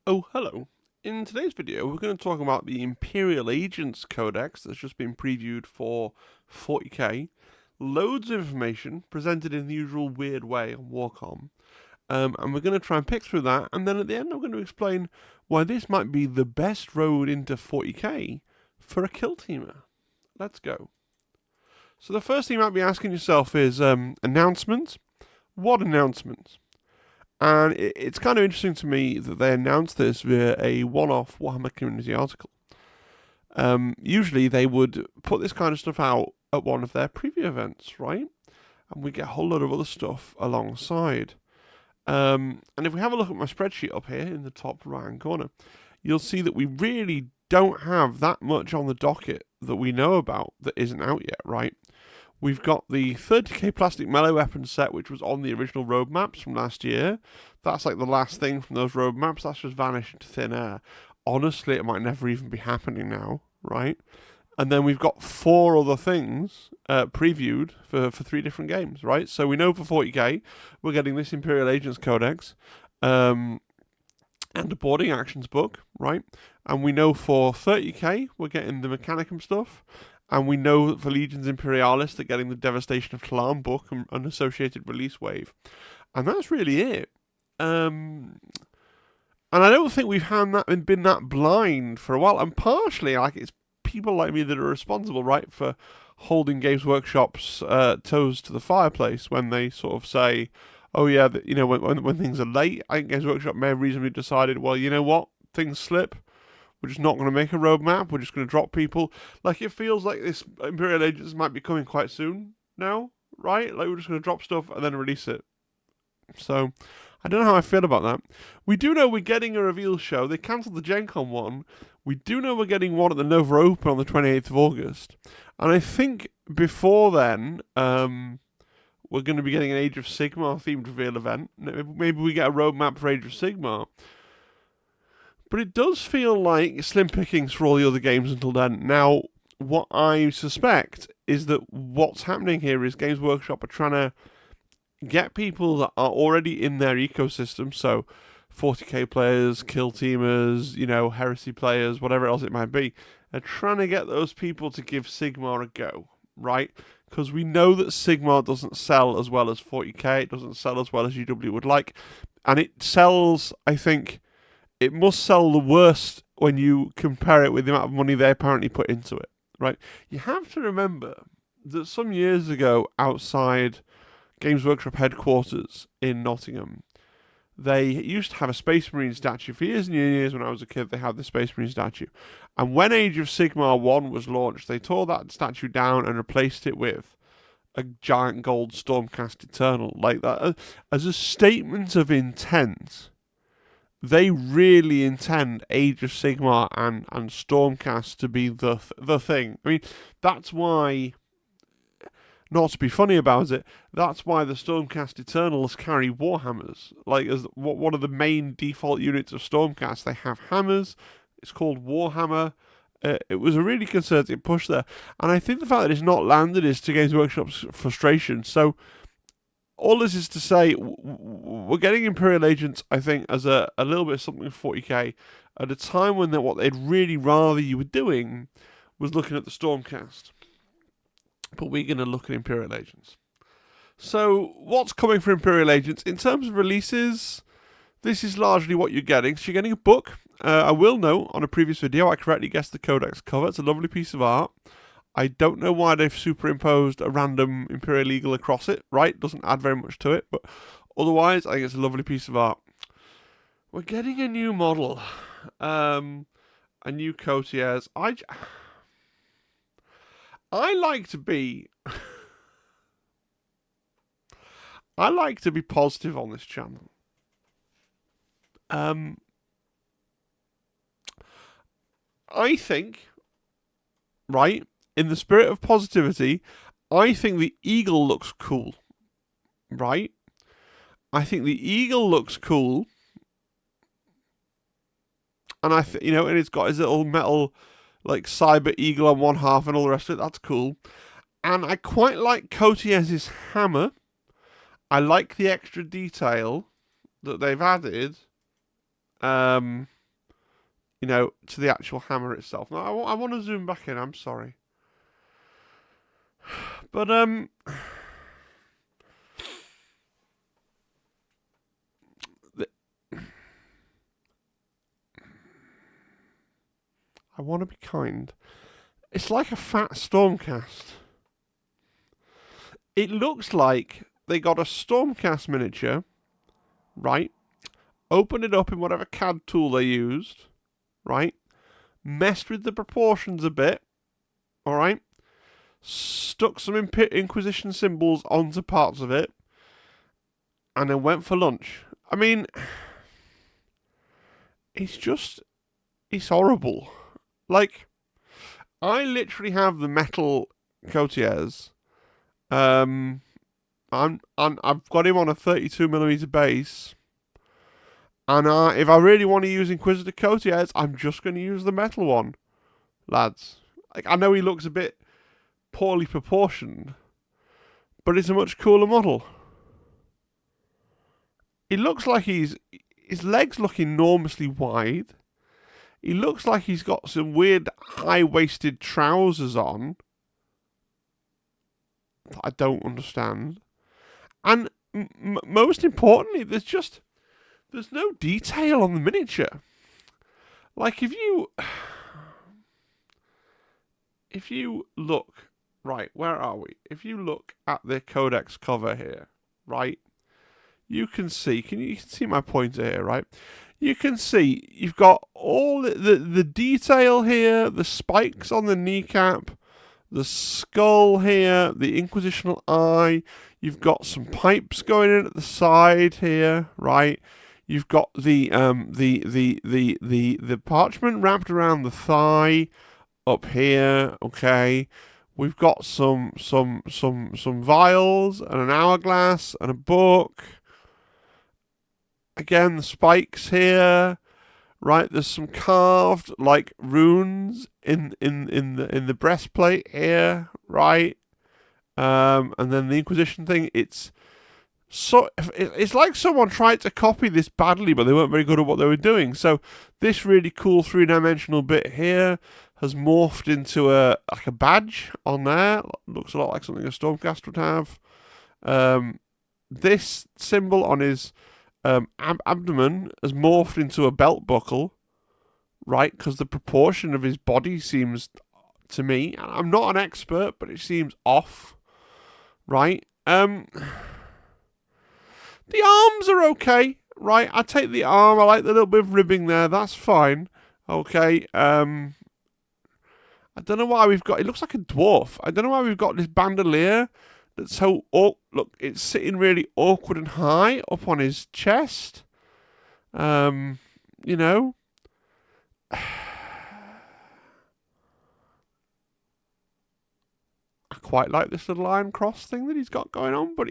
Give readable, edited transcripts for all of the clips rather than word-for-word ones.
Oh, hello. In today's video, we're going to talk about the Imperial Agents Codex that's just been previewed for 40k. Loads of information presented in the usual weird way on Warcom. And we're going to try and pick through that, and then at the end, I'm going to explain why this might be the best road into 40k for a kill teamer. Let's go. So, the first thing you might be asking yourself is announcements. What announcements? And it's kind of interesting to me that they announced this via a one-off Warhammer community article. Usually they would put this kind of stuff out at one of their preview events, right? And we get a whole lot of other stuff alongside. And if we have a look at my spreadsheet up here in the top right-hand corner, you'll see that we really don't have that much on the docket that we know about that isn't out yet, right? We've got the 30k plastic melee weapon set, which was on the original roadmaps from last year. That's like the last thing from those roadmaps. That's just vanished into thin air. Honestly, it might never even be happening now, right? And then we've got 4 other things previewed for 3 different games, right? So we know for 40k, we're getting this Imperial Agents Codex and a boarding actions book, right? And we know for 30k, we're getting the Mechanicum stuff. And we know that for Legions Imperialis, they're getting the Devastation of Talarn book and associated release wave. And that's really it. And I don't think we've been that blind for a while. And partially, like, it's people like me that are responsible, right, for holding Games Workshop's toes to the fireplace when they sort of say, oh yeah, when things are late. I think Games Workshop may have reasonably decided, well, you know what, things slip. We're just not going to make a roadmap. We're just going to drop people. Like, it feels like this Imperial Agents might be coming quite soon now, right? Like, we're just going to drop stuff and then release it. So, I don't know how I feel about that. We do know we're getting a reveal show. They cancelled the Gen Con one. We do know we're getting one at the Nova Open on the 28th of August. And I think before then, we're going to be getting an Age of Sigmar themed reveal event. Maybe we get a roadmap for Age of Sigmar. But it does feel like slim pickings for all the other games until then. Now, what I suspect is that what's happening here is Games Workshop are trying to get people that are already in their ecosystem, so 40k players, kill teamers, heresy players, whatever else it might be. They're trying to get those people to give Sigmar a go, right? Because we know that Sigmar doesn't sell as well as 40k, it doesn't sell as well as UW would like, and it sells, I think, it must sell the worst when you compare it with the amount of money they apparently put into it, right? You have to remember that some years ago, outside Games Workshop headquarters in Nottingham, they used to have a Space Marine statue. For years and years when I was a kid, they had the Space Marine statue. And when Age of Sigmar 1 was launched, they tore that statue down and replaced it with a giant gold Stormcast Eternal. Like that, as a statement of intent, they really intend Age of Sigmar and Stormcast to be the thing. I mean, that's why, not to be funny about it, that's why the Stormcast Eternals carry Warhammers. Like, as one of the main default units of Stormcast, they have hammers. It's called Warhammer. It was a really concerted push there. And I think the fact that it's not landed is to Games Workshop's frustration. So, all this is to say, we're getting Imperial Agents, I think, as a little bit of something for 40k at a time when what they'd really rather you were doing was looking at the Stormcast. But we're going to look at Imperial Agents. So, what's coming for Imperial Agents? In terms of releases, this is largely what you're getting. So, you're getting a book. I will note, on a previous video, I correctly guessed the Codex cover. It's a lovely piece of art. I don't know why they've superimposed a random Imperial Eagle across it, right? Doesn't add very much to it, but otherwise, I think it's a lovely piece of art. We're getting a new model, a new courtiers. I like to be, I like to be positive on this channel. I think, right, in the spirit of positivity, I think the eagle looks cool, right? I think the eagle looks cool, and and it's got his little metal, like, cyber eagle on one half and all the rest of it. That's cool, and I quite like Cotiez's hammer. I like the extra detail that they've added you know, to the actual hammer itself. Now, I want to zoom back in. I'm sorry, but I want to be kind. It's like a fat Stormcast. It looks like they got a Stormcast miniature, right? Opened it up in whatever CAD tool they used, right? Messed with the proportions a bit, all right? Stuck some Inquisition symbols onto parts of it, and then went for lunch. I mean, it's horrible. Like, I literally have the metal courtiers. I've got him on a 32mm base. And if I really want to use Inquisitor courtiers, I'm just going to use the metal one, lads. Like, I know he looks a bit poorly proportioned, but it's a much cooler model. It looks like his legs look enormously wide. He looks like he's got some weird high-waisted trousers on that I don't understand. And most importantly, there's no detail on the miniature. Like, if you look, right, where are we? If you look at the Codex cover here, right, you can see, you can see my pointer here, right? You can see you've got all the detail here, the spikes on the kneecap, the skull here, the Inquisitional eye. You've got some pipes going in at the side here, right? You've got the parchment wrapped around the thigh up here, okay? We've got some vials and an hourglass and a book. Again, the spikes here, right? There's some carved like runes in the breastplate here, right? And then the Inquisition thing. It's like someone tried to copy this badly, but they weren't very good at what they were doing. So this really cool 3-dimensional bit here has morphed into a badge on there. Looks a lot like something a Stormcast would have. This symbol on his abdomen has morphed into a belt buckle, right? Because the proportion of his body seems, to me, I'm not an expert, but it seems off, right? The arms are okay, right? I take the arm. I like the little bit of ribbing there. That's fine. Okay. I don't know why we've got. It looks like a dwarf. I don't know why we've got this bandolier that's so. Oh, look, it's sitting really awkward and high up on his chest. You know. I quite like this little iron cross thing that he's got going on, but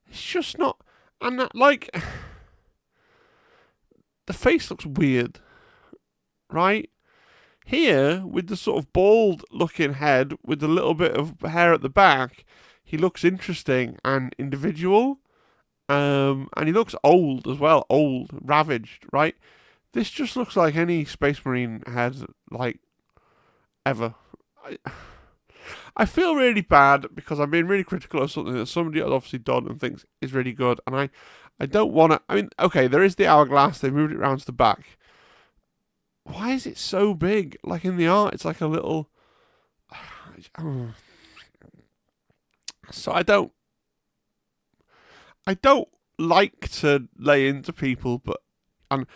it's just not. And that, like, the face looks weird, right? Here, with the sort of bald-looking head with a little bit of hair at the back, he looks interesting and individual. And he looks old as well, old, ravaged, right? This just looks like any Space Marine head, like, ever. I feel really bad because I'm being really critical of something that somebody has obviously done and thinks is really good, and I don't want to. I mean, okay, there is the hourglass. They moved it around to the back. Why is it so big? Like in the art, it's like a little. So I don't like to lay into people, but I'm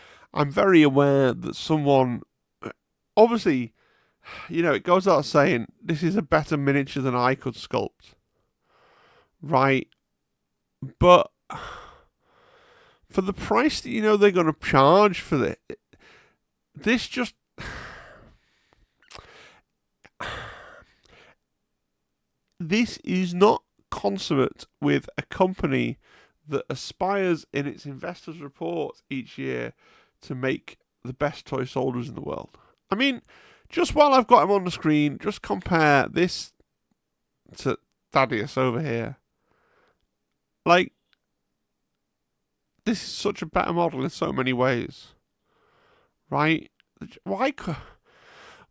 very aware that someone, obviously, you know, it goes without saying, this is a better miniature than I could sculpt, right? But for the price that you know they're going to charge for this just. This is not consummate with a company that aspires in its investors' report each year to make the best toy soldiers in the world. I mean, just while I've got him on the screen, just compare this to Thaddeus over here. Like, this is such a better model in so many ways, right? Why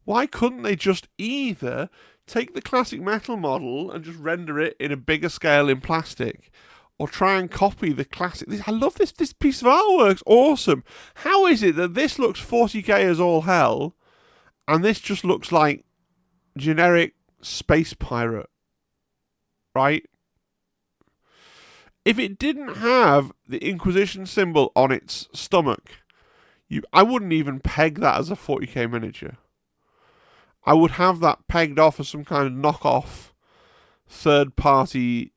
why couldn't they just either take the classic metal model and just render it in a bigger scale in plastic, or try and copy the classic? I love this. This piece of artwork's awesome. How is it that this looks 40k as all hell, and this just looks like generic space pirate, right? If it didn't have the Inquisition symbol on its stomach, I wouldn't even peg that as a 40k miniature. I would have that pegged off as some kind of knockoff third-party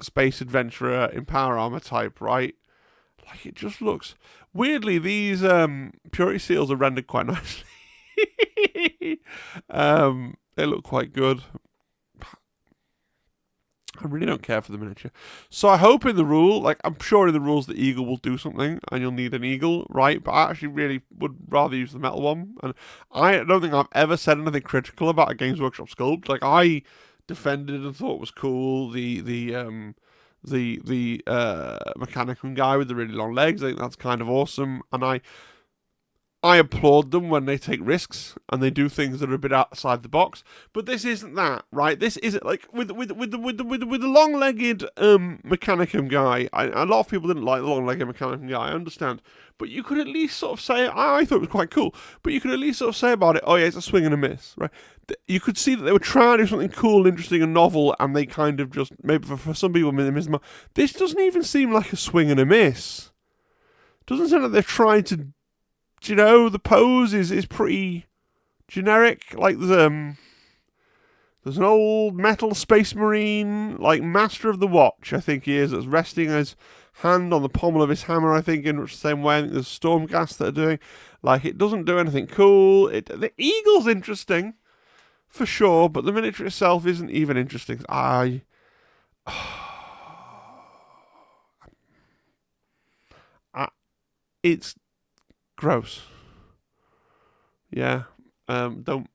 space adventurer in power armor type, right? Like, it just looks... Weirdly, these purity seals are rendered quite nicely. They look quite good. I really don't care for the miniature. So I hope in the rule, like, I'm sure in the rules the eagle will do something and you'll need an eagle, right? But I actually really would rather use the metal one. And I don't think I've ever said anything critical about a Games Workshop sculpt. Like, I defended and thought it was cool the Mechanicum guy with the really long legs. I think that's kind of awesome. And I applaud them when they take risks and they do things that are a bit outside the box. But this isn't that, right? This isn't like with the long-legged Mechanicum guy. A lot of people didn't like the long-legged Mechanicum guy. I understand, but you could at least sort of say, I thought it was quite cool. But you could at least sort of say about it, oh yeah, it's a swing and a miss, right? You could see that they were trying to do something cool, interesting, and novel, and they kind of just maybe for some people miss. This doesn't even seem like a swing and a miss. Doesn't seem like they've tried to. You know, the pose is pretty generic. Like, there's an old metal space marine, like Master of the Watch, I think he is, that's resting his hand on the pommel of his hammer, I think, in the same way. I think there's Stormcast that are doing. Like, it doesn't do anything cool. The eagle's interesting, for sure, but the miniature itself isn't even interesting. It's gross. Yeah. Don't.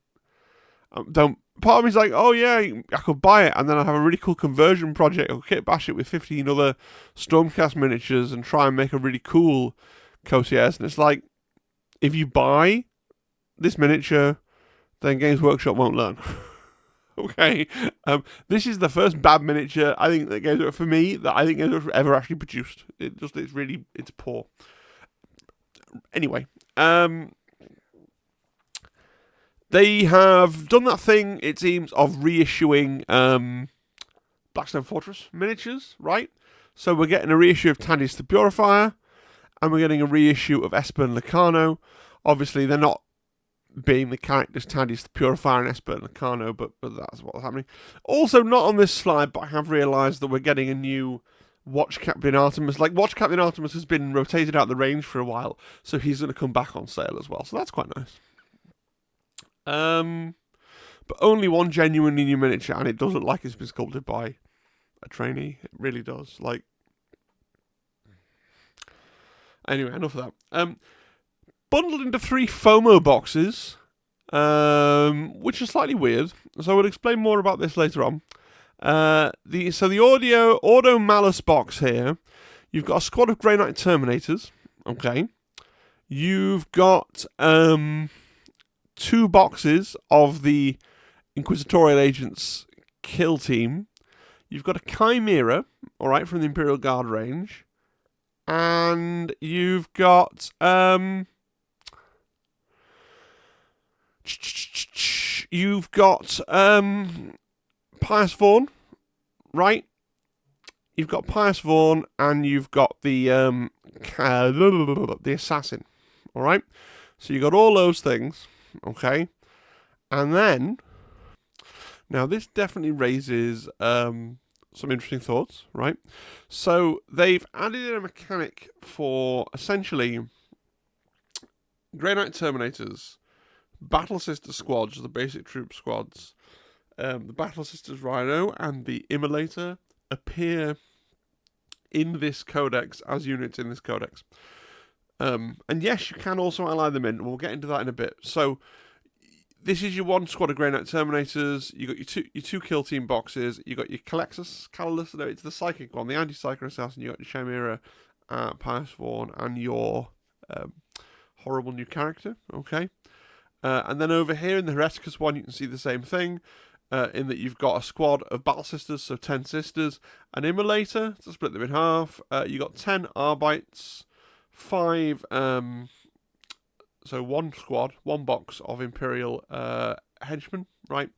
Part of me's like, oh yeah, I could buy it, and then I have a really cool conversion project. I'll kit bash it with 15 other Stormcast miniatures and try and make a really cool Cotiers. And it's like, if you buy this miniature, then Games Workshop won't learn. Okay. This is the first bad miniature I think that Games Workshop, for me, that I think Games Workshop ever actually produced. It's poor. Anyway, they have done that thing, it seems, of reissuing Blackstone Fortress miniatures, right? So we're getting a reissue of Tandius the Purifier, and we're getting a reissue of Esper and Locarno. Obviously, they're not being the characters Tandius the Purifier and Esper and Locarno, but that's what's happening. Also, not on this slide, but I have realised that we're getting a new Watch Captain Artemis. Like, Watch Captain Artemis has been rotated out the range for a while, so he's going to come back on sale as well. So that's quite nice. But only one genuinely new miniature, and it does look like it's been sculpted by a trainee. It really does. Like, anyway, enough of that. Bundled into 3 FOMO boxes, which is slightly weird. So I will explain more about this later on. The Auto Malus box here, you've got a squad of Grey Knight Terminators, okay. You've got 2 boxes of the Inquisitorial Agents kill team. You've got a Chimera, alright, from the Imperial Guard range. And you've got Pius Vaughn, right? You've got Pius Vaughn, and you've got the assassin, all right? So you got all those things, okay? And then, now this definitely raises some interesting thoughts, right? So they've added in a mechanic for essentially Grey Knight Terminators, Battle Sister squads, the basic troop squads. The Battle Sisters Rhino and the Immolator appear in this codex as units in this codex. And yes, you can also ally them in. We'll get into that in a bit. So this is your one squad of Grey Knight Terminators. You got your two kill team boxes. You got your Calexus, no, it's the psychic one, the anti-psychic assassin. You got your Chimera Pious Vaughan and your horrible new character, okay? And then over here in the Hereticus one, you can see the same thing, in that you've got a squad of Battle Sisters, so 10 Sisters, an Immolator to split them in half. You got 10 Arbites, 5, so one squad, one box of Imperial Henchmen, right?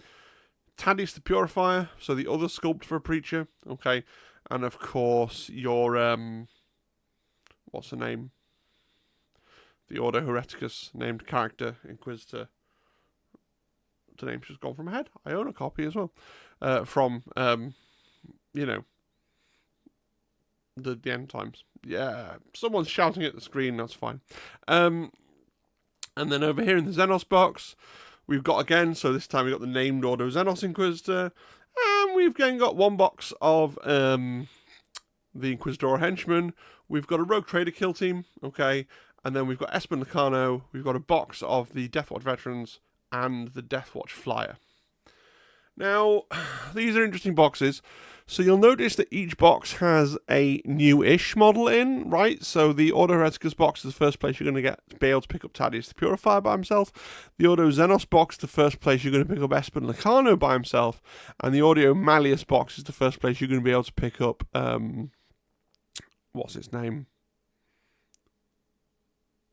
Thaddeus the Purifier, so the other sculpt for a Preacher, okay? And of course, your, what's the name? The Ordo Hereticus named character, Inquisitor. The name's just gone from my head. I own a copy as well. From, you know, the end times. Yeah, someone's shouting at the screen, that's fine. And then over here in the Xenos box, we've got again, so this time we've got the named Ordo Xenos Inquisitor. And we've again got one box of the Inquisitor Henchman. We've got a Rogue Trader kill team, okay. And then we've got Espen Lacano. We've got a box of the Deathwatch Veterans and the Deathwatch Flyer. Now, these are interesting boxes. So you'll notice that each box has a new-ish model in, right? So the Ordo Hereticus box is the first place you're going to be able to pick up Thaddeus the Purifier by himself. The Ordo Xenos box is the first place you're going to pick up Espen Lacano by himself. And the Ordo Malleus box is the first place you're going to be able to pick up, what's his name?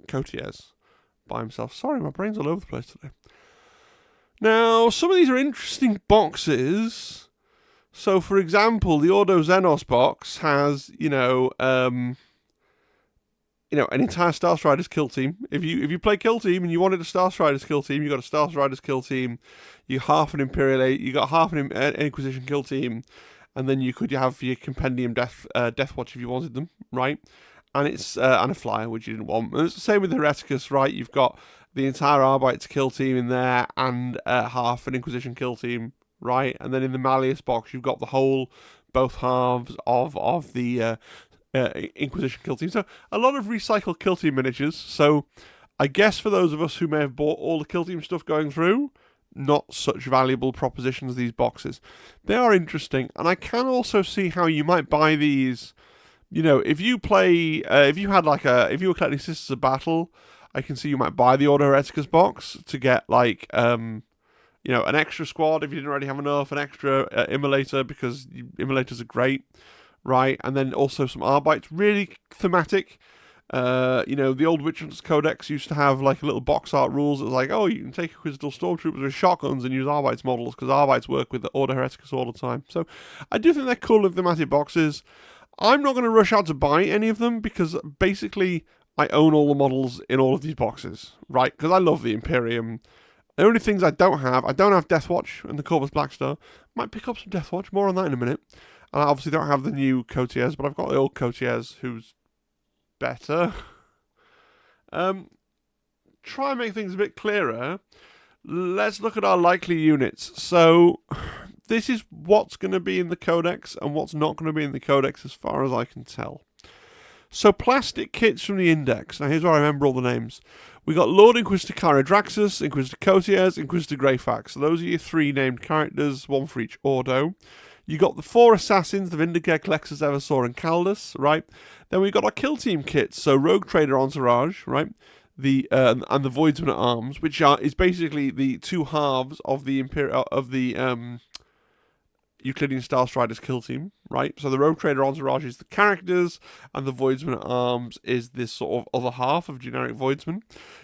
Cotiers by himself. Sorry, my brain's all over the place today. Now, some of these are interesting boxes. So, for example, the Ordo Xenos box has, an entire Star Striders kill team. If you play kill team and you wanted a Star Striders kill team, you got a Star Striders kill team. You half an Imperial, you got half an Inquisition kill team, and then you could have your Compendium Deathwatch if you wanted them, right? And it's and a Flyer, which you didn't want. And it's the same with the Hereticus, right? You've got the entire Arbites kill team in there and half an Inquisition kill team, right? And then in the Malleus box, you've got both halves of the Inquisition kill team. So a lot of recycled kill team miniatures. So I guess for those of us who may have bought all the kill team stuff going through, not such valuable propositions, these boxes. They are interesting, and I can also see how you might buy these. If you play, if you were collecting Sisters of Battle, I can see you might buy the Ordo Hereticus box to get an extra squad if you didn't already have enough, an extra Immolator, because Immolators are great, right? And then also some Arbites, really thematic. The old Witchers Codex used to have like a little box art rules that was like, oh, you can take Inquisitor Stormtroopers with shotguns and use Arbites models, because Arbites work with the Ordo Hereticus all the time. So I do think they're cool in thematic boxes. I'm not going to rush out to buy any of them because basically I own all the models in all of these boxes, right? Because I love the Imperium. The only things I don't have Deathwatch and the Corvus Blackstar. Might pick up some Deathwatch, more on that in a minute. And I obviously don't have the new Cotiers, but I've got the old Cotiers, who's better. Try and make things a bit clearer. Let's look at our likely units. So this is what's going to be in the Codex and what's not going to be in the Codex as far as I can tell. So plastic kits from the Index. Now here's where I remember all the names. We got Lord Inquisitor Charadraxus, Inquisitor Cotiers, Inquisitor Greyfax. So those are your 3 named characters, 1 for each Ordo. You got the 4 assassins, the Vindicare, Lexus, Eversaur, and Caldus, right? Then we got our kill team kits. So Rogue Trader Entourage, right? And the Voidsman at Arms, which is basically the 2 halves of the Euclidean Star Striders kill team, right? So the Rogue Trader Entourage is the characters, and the Voidsman at Arms is this sort of other half of generic Voidsman.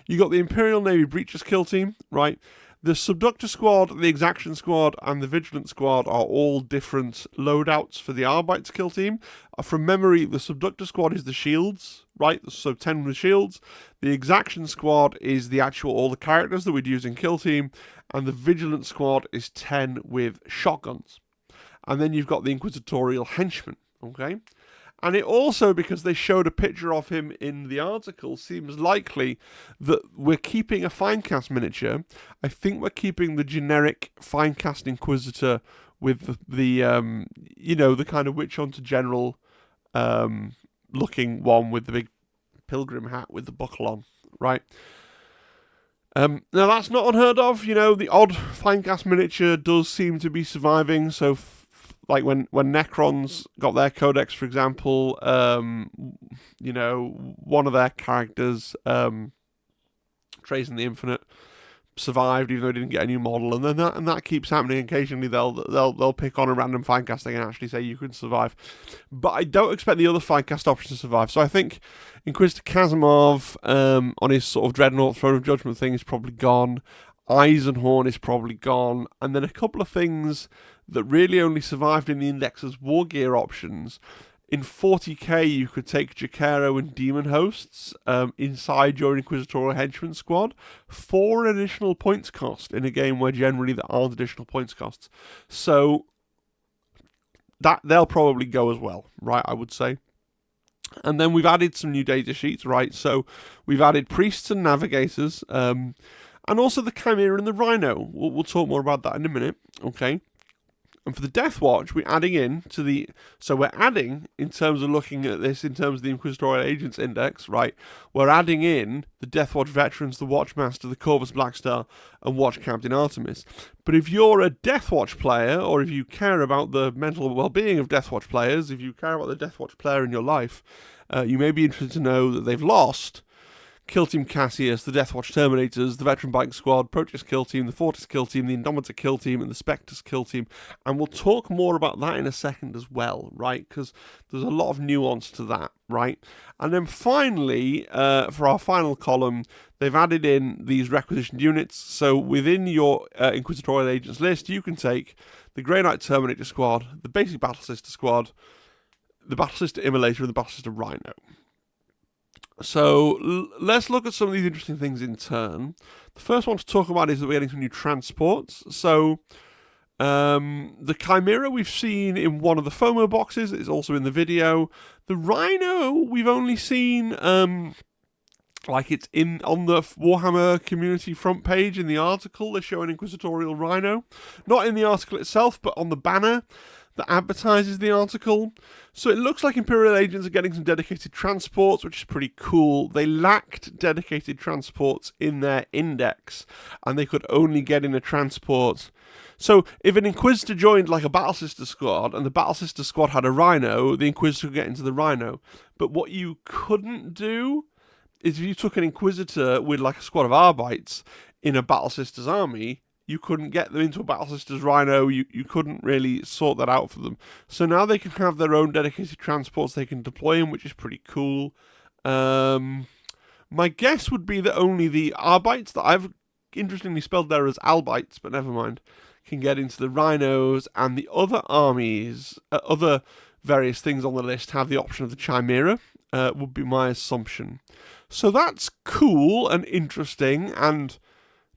You got the Imperial Navy Breachers kill team, right? The Subductor Squad, the Exaction Squad, and the Vigilant Squad are all different loadouts for the Arbites kill team. From memory, the Subductor Squad is the shields, right? So 10 with shields. The Exaction Squad is all the characters that we'd use in kill team, and the Vigilant Squad is 10 with shotguns. And then you've got the Inquisitorial Henchman, okay? And it also, because they showed a picture of him in the article, seems likely that we're keeping a Finecast miniature. I think we're keeping the generic Finecast Inquisitor with the kind of Witch Hunter General looking one with the big pilgrim hat with the buckle on, right? Now that's not unheard of. The odd Finecast miniature does seem to be surviving, so like when Necrons got their Codex, for example, one of their characters, Trace in the Infinite, survived even though he didn't get a new model, and then that keeps happening. Occasionally they'll pick on a random finecast thing and actually say you can survive, but I don't expect the other finecast options to survive. So I think Inquisitor Kazimov on his sort of Dreadnought Throne of Judgment thing is probably gone. Eisenhorn is probably gone, and then a couple of things that really only survived in the Index as war gear options. In 40k, you could take Jakero and Demon Hosts inside your Inquisitorial Henchman squad for an additional points cost in a game where generally there aren't additional points costs. So that they'll probably go as well, right, I would say. And then we've added some new data sheets, right? So we've added Priests and Navigators, and also the Chimera and the Rhino. We'll talk more about that in a minute, okay? And for the Death Watch, we're adding in to the... So we're adding, in terms of looking at this, in terms of the Inquisitorial Agents Index, right? We're adding in the Death Watch Veterans, the Watchmaster, the Corvus Blackstar, and Watch Captain Artemis. But if you're a Death Watch player, or if you care about the mental well-being of Death Watch players, if you care about the Death Watch player in your life, you may be interested to know that they've lost Kill Team Cassius, the Death Watch Terminators, the Veteran Bike Squad, Proteus Kill Team, the Fortis Kill Team, the Indomitor Kill Team, and the Spectres Kill Team. And we'll talk more about that in a second as well, right? Because there's a lot of nuance to that, right? And then finally, for our final column, they've added in these requisitioned units. So within your Inquisitorial Agents list, you can take the Grey Knight Terminator Squad, the Basic Battle Sister Squad, the Battle Sister Immolator, and the Battle Sister Rhino. So let's look at some of these interesting things in turn. The first one to talk about is that we're getting some new transports. So the Chimera we've seen in one of the FOMO boxes. It's also in the video. The Rhino we've only seen like it's on the Warhammer community front page in the article. They show an Inquisitorial Rhino. Not in the article itself, but on the banner that advertises the article. So it looks like Imperial agents are getting some dedicated transports, which is pretty cool. They lacked dedicated transports in their index, and they could only get in a transport. So if an Inquisitor joined like a Battle Sister squad, and the Battle Sister squad had a Rhino, the Inquisitor could get into the Rhino. But what you couldn't do is if you took an Inquisitor with like a squad of Arbites in a Battle Sisters army, you couldn't get them into a Battle Sisters Rhino. You couldn't really sort that out for them. So now they can have their own dedicated transports they can deploy in, which is pretty cool. My guess would be that only the Arbites, that I've interestingly spelled there as Albites, but never mind, can get into the Rhinos, and the other armies, other various things on the list have the option of the Chimera, would be my assumption. So that's cool and interesting, and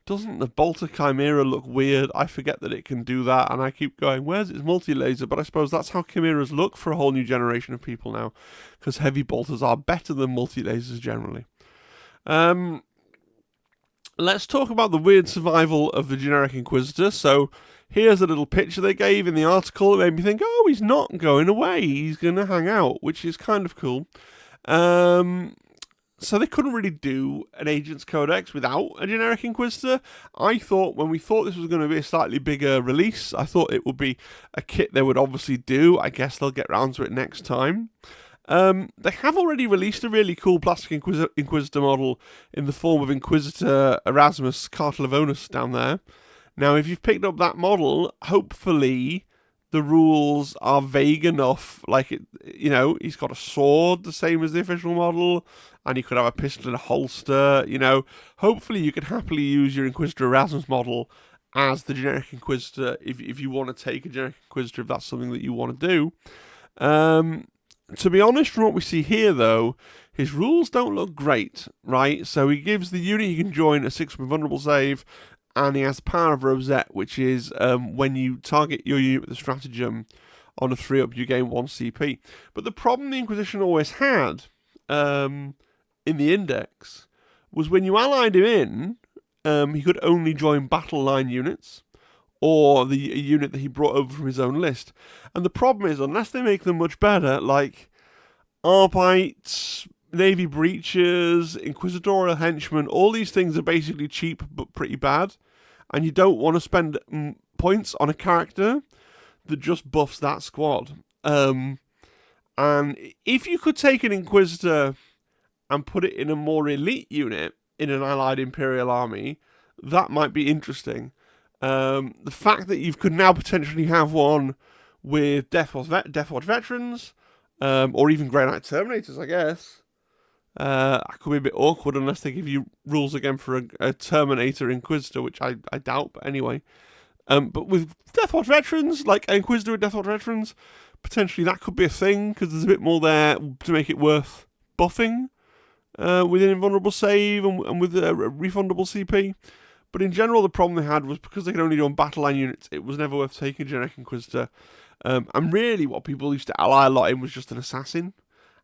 doesn't the Bolter Chimera look weird? I forget that it can do that, and I keep going, where's its multi-laser? But I suppose that's how Chimeras look for a whole new generation of people now, because heavy bolters are better than multi-lasers generally. Let's talk about the weird survival of the generic Inquisitor. So here's a little picture they gave in the article. It made me think, oh, he's not going away. He's going to hang out, which is kind of cool. So they couldn't really do an Agents Codex without a generic Inquisitor. I thought, when we thought this was going to be a slightly bigger release, I thought it would be a kit they would obviously do. I guess they'll get round to it next time. They have already released a really cool plastic Inquisitor model in the form of Inquisitor Erasmus Cartelavonus down there. Now, if you've picked up that model, hopefully the rules are vague enough. Like, he's got a sword, the same as the official model, and he could have a pistol in a holster. Hopefully you could happily use your Inquisitor Erasmus model as the generic Inquisitor if you want to take a generic Inquisitor, if that's something that you want to do. To be honest, from what we see here, though, his rules don't look great, right? So he gives the unit he can join a 6 vulnerable save, and he has the power of Rosette, which is when you target your unit with a stratagem on a 3-up, you gain 1 CP. But the problem the Inquisition always had in the Index was when you allied him in, he could only join battle line units, or the unit that he brought over from his own list. And the problem is, unless they make them much better, like Arbites, Navy Breachers, Inquisitorial Henchmen, all these things are basically cheap but pretty bad, and you don't want to spend points on a character that just buffs that squad. And if you could take an Inquisitor and put it in a more elite unit in an allied Imperial army, that might be interesting. The fact that you could now potentially have one with Death Watch veterans, or even Grey Knight Terminators, I guess. That could be a bit awkward unless they give you rules again for a Terminator Inquisitor, which I doubt, but anyway. But with Death Watch veterans, like Inquisitor with Death Watch veterans, potentially that could be a thing, because there's a bit more there to make it worth buffing with an invulnerable save and with a refundable CP. But in general, the problem they had was because they could only do on battle line units, it was never worth taking a generic Inquisitor. And really what people used to ally a lot in was just an assassin.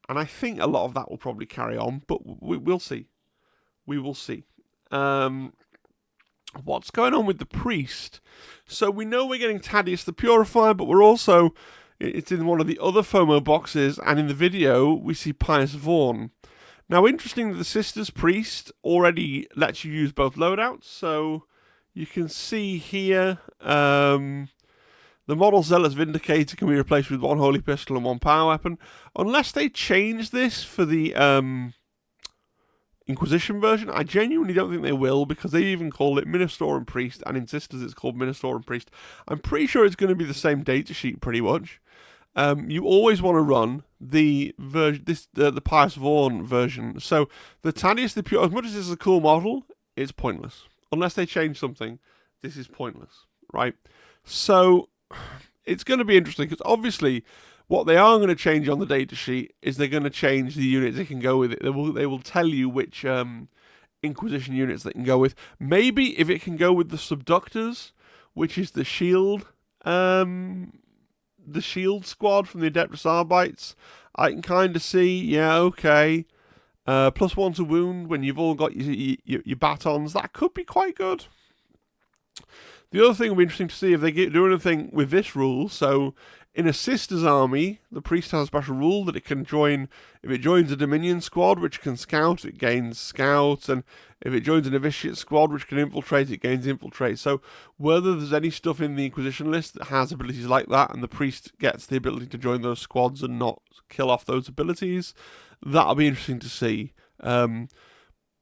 And I think a lot of that will probably carry on, but we'll see. We will see. What's going on with the priest? So we know we're getting Thaddeus the Purifier, but we're also, it's in one of the other FOMO boxes, and in the video we see Pius Vaughn. Now, interesting, the Sisters Priest already lets you use both loadouts, so you can see here the model Zealot's Vindicator can be replaced with one Holy Pistol and one Power Weapon, unless they change this for the Inquisition version. I genuinely don't think they will, because they even call it Minister and Priest, and in Sisters it's called Minister and Priest. I'm pretty sure it's going to be the same datasheet, pretty much. You always want to run the Pius Vaughn version. So the Thaddeus the Pure, as much as this is a cool model, it's pointless. Unless they change something, this is pointless, right? So it's going to be interesting, because obviously what they are going to change on the datasheet is they're going to change the units they can go with it. They will tell you which Inquisition units they can go with. Maybe if it can go with the Subductors, which is the shield squad from the Adeptus Arbites, I can kind of see, yeah, okay. +1 to wound when you've all got your batons. That could be quite good. The other thing will be interesting to see if they do anything with this rule. So in a Sisters army, the priest has a special rule that it can join. If it joins a Dominion squad, which can scout, it gains scout. And if it joins a Novitiate squad, which can infiltrate, it gains infiltrate. So whether there's any stuff in the Inquisition list that has abilities like that, and the priest gets the ability to join those squads and not kill off those abilities, that'll be interesting to see.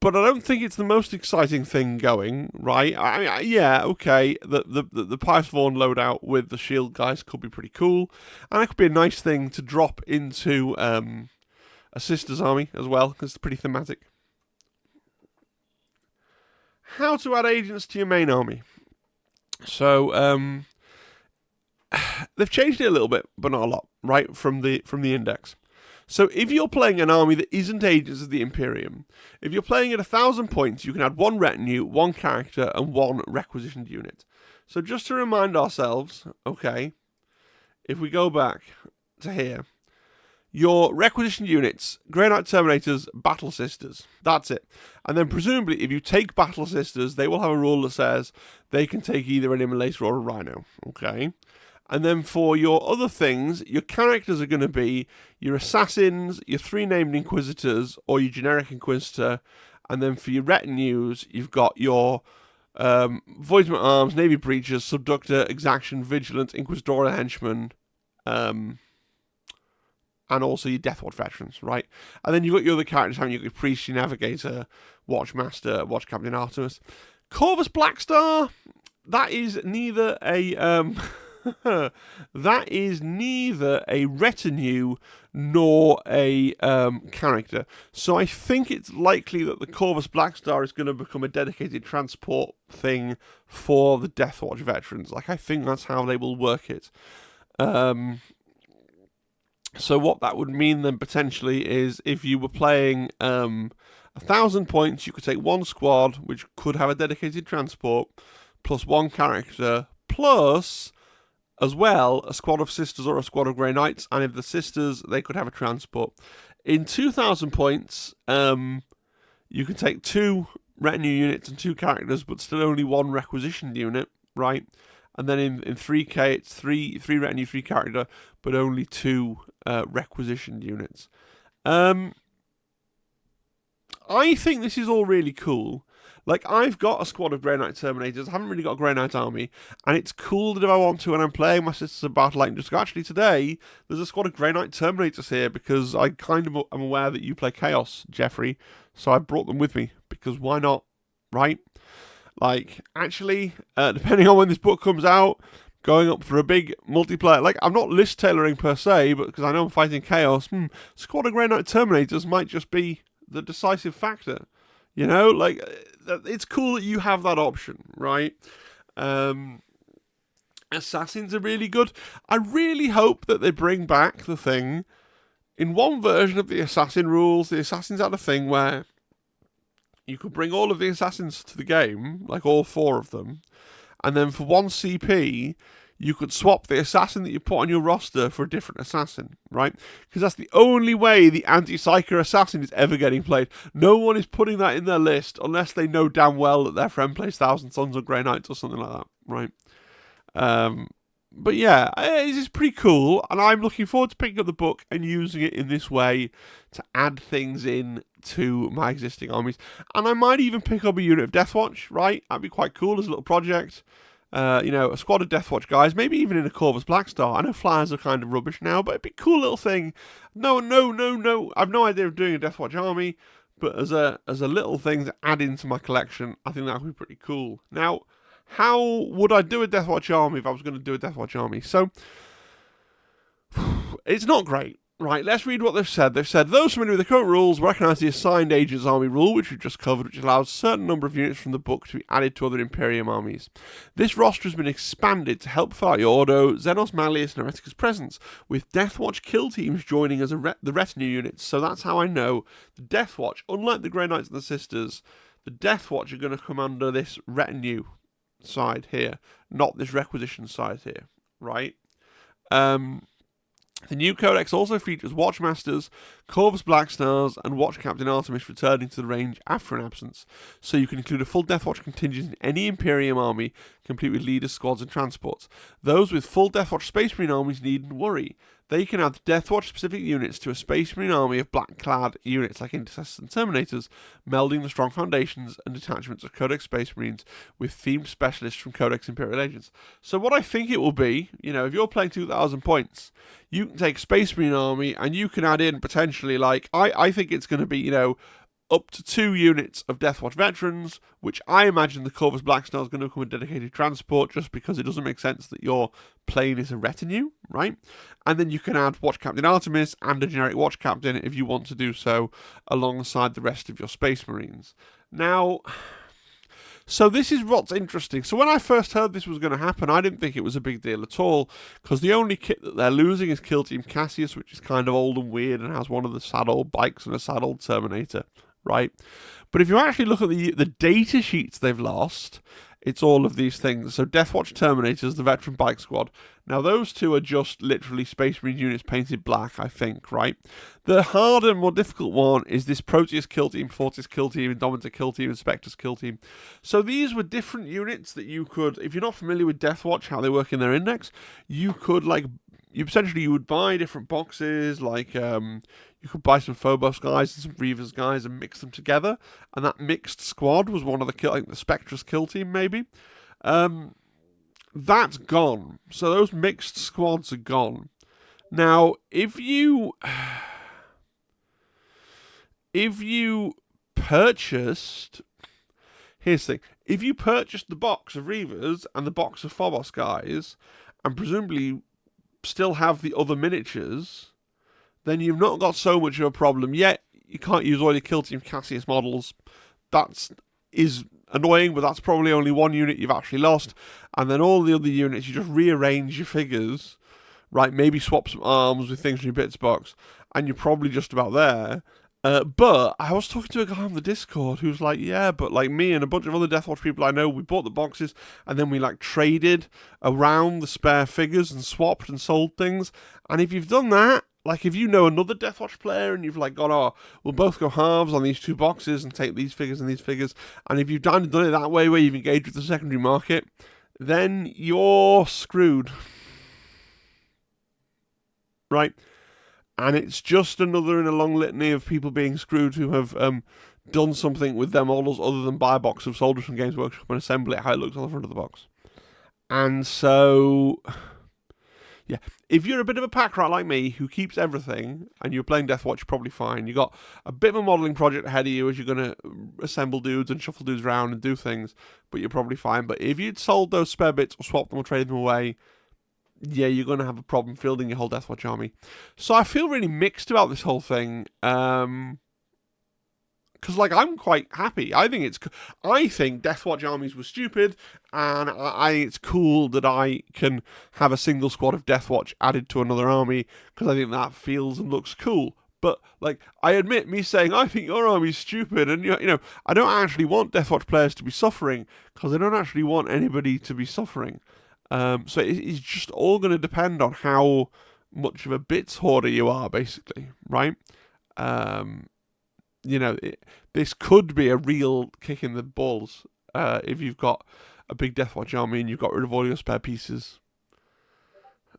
But I don't think it's the most exciting thing going, right? I mean, yeah, okay, the Pius Vaughn loadout with the shield guys could be pretty cool, and it could be a nice thing to drop into a Sisters army as well, because it's pretty thematic. How to add agents to your main army. So they've changed it a little bit, but not a lot, right, from the index. So if you're playing an army that isn't Agents of the Imperium, if you're playing at 1,000 points, you can add one retinue, one character, and one requisitioned unit. So just to remind ourselves, okay, if we go back to here, your requisitioned units, Grey Knight Terminators, Battle Sisters, that's it. And then presumably, if you take Battle Sisters, they will have a rule that says they can take either an Immolator or a Rhino, okay? And then for your other things, your characters are going to be your Assassins, your 3 named Inquisitors, or your generic Inquisitor. And then for your retinues, you've got your Voidsman Arms, Navy Breachers, Subductor, Exaction, Vigilant, Inquisitorial Henchman, and also your Deathwatch Veterans, right? And then you've got your other characters, haven't you? Your Priest, your Navigator, Watchmaster, Watch Captain Artemis. Corvus Blackstar, that is neither a... that is neither a retinue nor a character. So I think it's likely that the Corvus Blackstar is going to become a dedicated transport thing for the Deathwatch veterans. Like, I think that's how they will work it. So what that would mean then potentially is if you were playing 1,000 points, you could take one squad, which could have a dedicated transport, plus one character, plus... as well, a squad of Sisters or a squad of Grey Knights, and if the Sisters, they could have a transport. In 2,000 points, you can take 2 retinue units and 2 characters, but still only 1 requisitioned unit, right? And then in 3K, it's 3 retinue, 3 character, but only 2 requisitioned units. I think this is all really cool. Like, I've got a squad of Grey Knight Terminators. I haven't really got a Grey Knight army. And it's cool that if I want to, when I'm playing my Sisters of Battle, I can just go, actually, today, there's a squad of Grey Knight Terminators here because I kind of am aware that you play Chaos, Jeffrey. So I brought them with me because why not, right? Like, actually, depending on when this book comes out, going up for a big multiplayer, like, I'm not list tailoring per se, but because I know I'm fighting Chaos, squad of Grey Knight Terminators might just be the decisive factor. You know, like, it's cool that you have that option, right? Assassins are really good. I really hope that they bring back the thing. In one version of the assassin rules, the assassins had a thing where you could bring all of the assassins to the game, like all 4 of them, and then for 1 CP, you could swap the assassin that you put on your roster for a different assassin, right? Because that's the only way the anti-psyker assassin is ever getting played. No one is putting that in their list unless they know damn well that their friend plays Thousand Sons or Grey Knights or something like that, right? But yeah, it's pretty cool, and I'm looking forward to picking up the book and using it in this way to add things in to my existing armies. And I might even pick up a unit of Deathwatch, right? That'd be quite cool as a little project. You know, a squad of Deathwatch guys, maybe even in a Corvus Blackstar. I know flyers are kind of rubbish now, but it'd be a cool little thing. No. I've no idea of doing a Deathwatch army, but as a little thing to add into my collection, I think that would be pretty cool. Now, how would I do a Deathwatch army if I was going to do a Deathwatch army? So, it's not great. Right, let's read what they've said. They've said, those familiar with the current rules recognise the assigned agents army rule, which we've just covered, which allows a certain number of units from the book to be added to other Imperium armies. This roster has been expanded to help fill out your Ordo, Xenos, Malleus, and Hereticus presence, with Deathwatch kill teams joining as the retinue units. So that's how I know the Deathwatch, unlike the Grey Knights and the Sisters, the Deathwatch are going to come under this retinue side here, not this requisition side here, right? The new Codex also features Watchmasters, Corvus Blackstars, and Watch Captain Artemis returning to the range after an absence, so you can include a full Deathwatch contingent in any Imperium army, complete with leaders, squads, and transports. Those with full Deathwatch Space Marine armies needn't worry. They can add Deathwatch-specific units to a Space Marine army of black-clad units like Intercessors and Terminators, melding the strong foundations and detachments of Codex Space Marines with themed specialists from Codex Imperial Agents. So what I think it will be, you know, if you're playing 2,000 points, you can take Space Marine army and you can add in potentially, like, I think it's going to be, you know, up to 2 units of Deathwatch veterans, which I imagine the Corvus Blackstar is going to come with dedicated transport just because it doesn't make sense that your plane is a retinue, right? And then you can add Watch Captain Artemis and a generic Watch Captain if you want to do so alongside the rest of your Space Marines. Now, so this is what's interesting. So when I first heard this was going to happen, I didn't think it was a big deal at all, because the only kit that they're losing is Kill Team Cassius, which is kind of old and weird and has one of the sad old bikes and a sad old Terminator, right? But if you actually look at the data sheets they've lost, it's all of these things. So Deathwatch Terminators, the Veteran Bike Squad. Now those 2 are just literally Space Marine units painted black, I think, right? The harder, more difficult one is this Proteus Kill Team, Fortis Kill Team, Indomitor Kill Team, and Spectres Kill Team. So these were different units that you could, if you're not familiar with Deathwatch, how they work in their index, you could, like, you would buy different boxes, like, you could buy some Phobos guys and some Reavers guys and mix them together, and that mixed squad was one of the like the Spectres Kill Team, maybe. That's gone. So those mixed squads are gone. Now, if you purchased, here's the thing: if you purchased the box of Reavers and the box of Phobos guys, and presumably still have the other miniatures, then you've not got so much of a problem yet. You can't use all your Kill Team Cassius models. That is annoying, but that's probably only 1 unit you've actually lost. And then all the other units, you just rearrange your figures, right? Maybe swap some arms with things from your bits box, and you're probably just about there. But I was talking to a guy on the Discord who's like, yeah, but like me and a bunch of other Deathwatch people I know, we bought the boxes and then we like traded around the spare figures and swapped and sold things. And if you've done that, like if you know another Deathwatch player and you've like gone, oh, we'll both go halves on these 2 boxes and take these figures and these figures, and if you've done it that way where you've engaged with the secondary market, then you're screwed. Right? And it's just another in a long litany of people being screwed who have done something with their models other than buy a box of soldiers from Games Workshop and assemble it how it looks on the front of the box. And so, yeah, if you're a bit of a pack rat like me who keeps everything and you're playing Deathwatch, you're probably fine. You got a bit of a modelling project ahead of you as you're going to assemble dudes and shuffle dudes around and do things, but you're probably fine. But if you'd sold those spare bits or swapped them or traded them away, yeah, you're going to have a problem fielding your whole Deathwatch army. So I feel really mixed about this whole thing. Because, like, I'm quite happy. I think Deathwatch armies were stupid, and it's cool that I can have a single squad of Deathwatch added to another army, because I think that feels and looks cool. But, like, I admit, me saying, I think your army's stupid, and, you know, I don't actually want Deathwatch players to be suffering, because I don't actually want anybody to be suffering. So it's just all going to depend on how much of a bits hoarder you are, basically, right? You know, this could be a real kick in the balls if you've got a big Deathwatch army and you've got rid of all your spare pieces.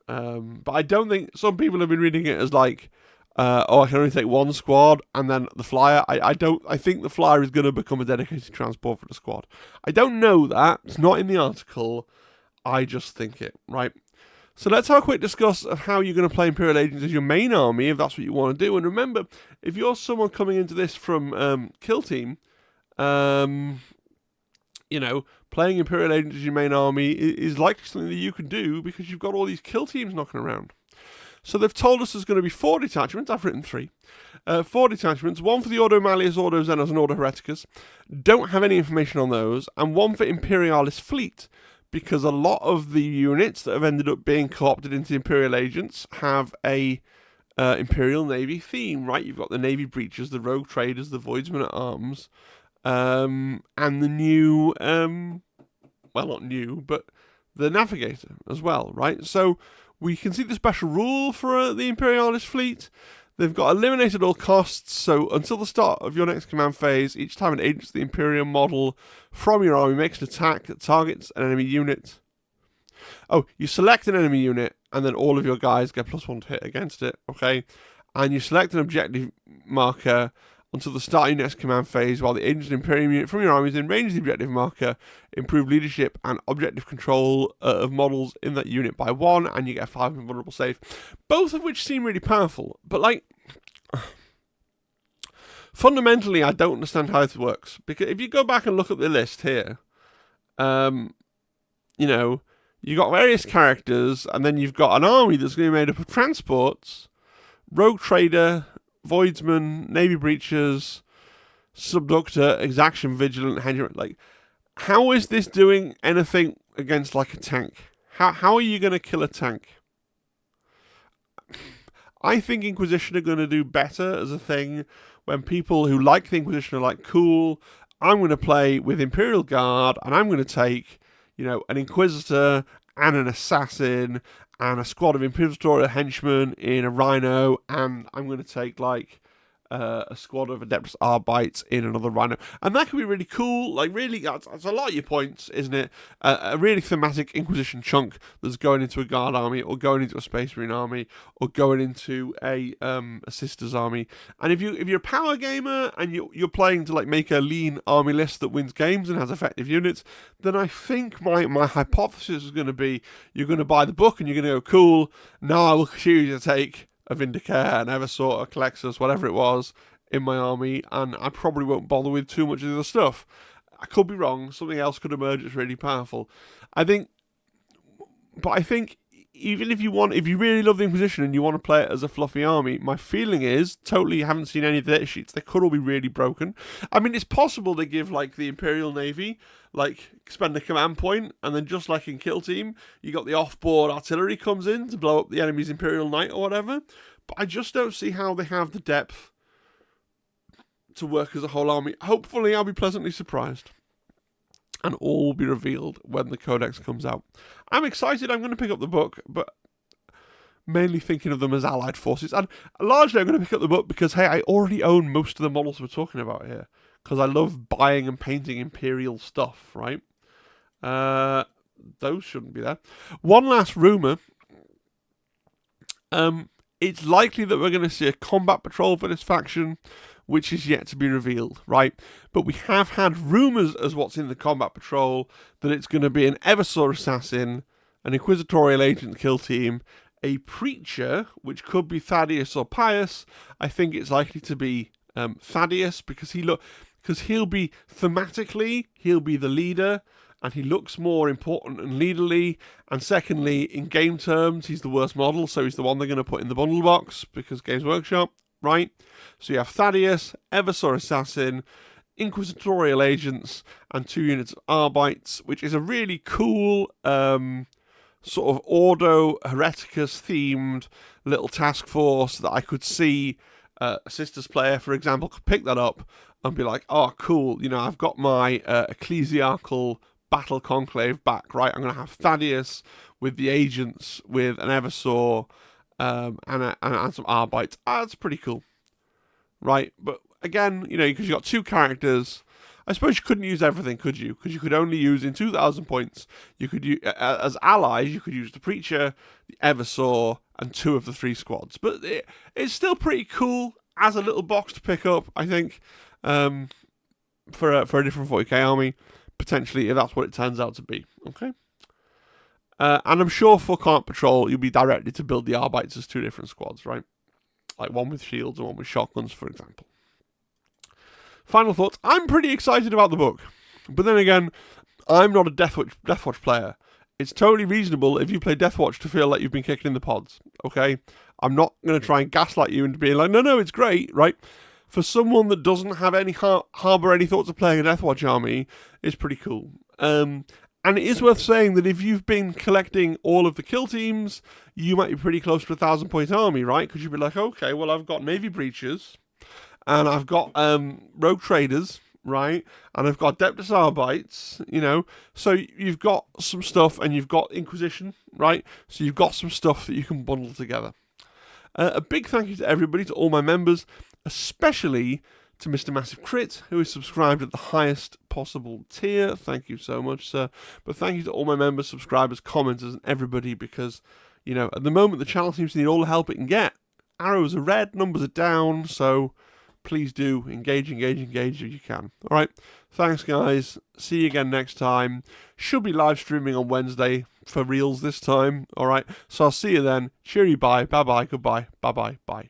But I don't think some people have been reading it as like, I can only take one squad and then the flyer. I think the flyer is going to become a dedicated transport for the squad. I don't know that. It's not in the article. I just think it, right? So let's have a quick discuss of how you're going to play Imperial Agents as your main army, if that's what you want to do. And remember, if you're someone coming into this from Kill Team, you know, playing Imperial Agents as your main army is likely something that you can do because you've got all these kill teams knocking around. So they've told us there's going to be 4 detachments. I've written 3. 4 detachments, 1 for the Ordo Malleus, Ordo Xenos, and Ordo Hereticus. Don't have any information on those. And 1 for Imperialis Fleet, because a lot of the units that have ended up being co-opted into Imperial Agents have a Imperial Navy theme, right? You've got the Navy Breachers, the Rogue Traders, the Voidsmen at Arms, and the new, well, not new, but the Navigator as well, right? So we can see the special rule for the Imperialist fleet. They've got eliminated all costs, so until the start of your next command phase, each time an agent of the Imperial model from your army makes an attack that targets an enemy unit. Oh, you select an enemy unit, and then all of your guys get +1 to hit against it, okay? And you select an objective marker until the start of your next command phase, while the agent Imperial unit from your army is in range of the objective marker, improve leadership and objective control of models in that unit by 1, and you get a 5 invulnerable save. Both of which seem really powerful, but like, fundamentally, I don't understand how this works. Because if you go back and look at the list here, you know, you've got various characters, and then you've got an army that's going to be made up of transports, Rogue Trader, Voidsman, Navy Breachers, Subductor, Exaction Vigilant, Henry. Like, how is this doing anything against like a tank? How are you going to kill a tank? I think Inquisition are going to do better as a thing when people who like the Inquisition are like, cool, I'm going to play with Imperial Guard and I'm going to take, you know, an Inquisitor and an Assassin and a squad of Inquisitorial henchmen in a Rhino, and I'm going to take, like, a squad of Adeptus Arbites in another Rhino. And that could be really cool. Like, really, that's a lot of your points, isn't it? A really thematic Inquisition chunk that's going into a Guard army, or going into a Space Marine army, or going into a Sisters army. And if you're a power gamer, and you're playing to, like, make a lean army list that wins games and has effective units, then I think my hypothesis is going to be, you're going to buy the book, and you're going to go, cool, now I will choose to take a Vindicare, an Eversort, a Calexus, whatever it was, in my army, and I probably won't bother with too much of the other stuff. I could be wrong, something else could emerge that's really powerful. I think even if you really love the Inquisition and you want to play it as a fluffy army, my feeling is, totally haven't seen any of the data sheets, they could all be really broken. I mean, it's possible they give, like, the Imperial Navy, like, spend a command point, and then just like in Kill Team, you got the off-board artillery comes in to blow up the enemy's Imperial Knight or whatever, but I just don't see how they have the depth to work as a whole army. Hopefully I'll be pleasantly surprised, and all will be revealed when the Codex comes out. I'm excited, I'm going to pick up the book, but mainly thinking of them as allied forces. And largely I'm going to pick up the book because, hey, I already own most of the models we're talking about here. Because I love buying and painting Imperial stuff, right? Those shouldn't be there. One last rumour. It's likely that we're going to see a combat patrol for this faction, which is yet to be revealed, right? But we have had rumours as what's in the combat patrol that it's going to be an Eversor assassin, an inquisitorial agent kill team, a preacher, which could be Thaddeus or Pius. I think it's likely to be Thaddeus because he'll be thematically, he'll be the leader, and he looks more important and leaderly. And secondly, in game terms, he's the worst model, so he's the one they're going to put in the bundle box because Games Workshop, right? So you have Thaddeus, Eversor assassin, inquisitorial agents, and 2 units of Arbites, which is a really cool sort of Ordo Hereticus themed little task force that I could see a Sisters player, for example, could pick that up and be like, oh, cool, you know, I've got my ecclesiarchal battle conclave back, right? I'm going to have Thaddeus with the agents, with an Eversor, and some Arbites. That's pretty cool, right? But again, you know, because you've got 2 characters, I suppose you couldn't use everything, could you? Because you could only use, in 2,000 points, you could use, as allies, you could use the Preacher, the Eversor, and 2 of the 3 squads. But it's still pretty cool as a little box to pick up, I think, for a different 40k army, potentially, if that's what it turns out to be, okay? And I'm sure for Combat Patrol, you'll be directed to build the Arbites as 2 different squads, right? Like one with shields and one with shotguns, for example. Final thoughts. I'm pretty excited about the book. But then again, I'm not a Deathwatch player. It's totally reasonable if you play Deathwatch to feel like you've been kicked in the pods, okay? I'm not going to try and gaslight you into being like, no, it's great, right? For someone that doesn't have any harbour any thoughts of playing a Deathwatch army, it's pretty cool. And it is worth saying that if you've been collecting all of the kill teams, you might be pretty close to a 1,000-point army, right? Because you'd be like, okay, well, I've got Navy Breachers, and I've got Rogue Traders, right? And I've got Deptus Arbites, you know. So you've got some stuff, and you've got Inquisition, right? So you've got some stuff that you can bundle together. A big thank you to everybody, to all my members, especially to Mr. Massive Crit, who is subscribed at the highest possible tier. Thank you so much, sir. But thank you to all my members, subscribers, commenters, and everybody, because, you know, at the moment the channel seems to need all the help it can get. Arrows are red, numbers are down, so please do engage if you can. All right, thanks, guys. See you again next time. Should be live streaming on Wednesday for reals this time. All right, so I'll see you then. Cheery bye, bye-bye, goodbye, bye-bye, bye.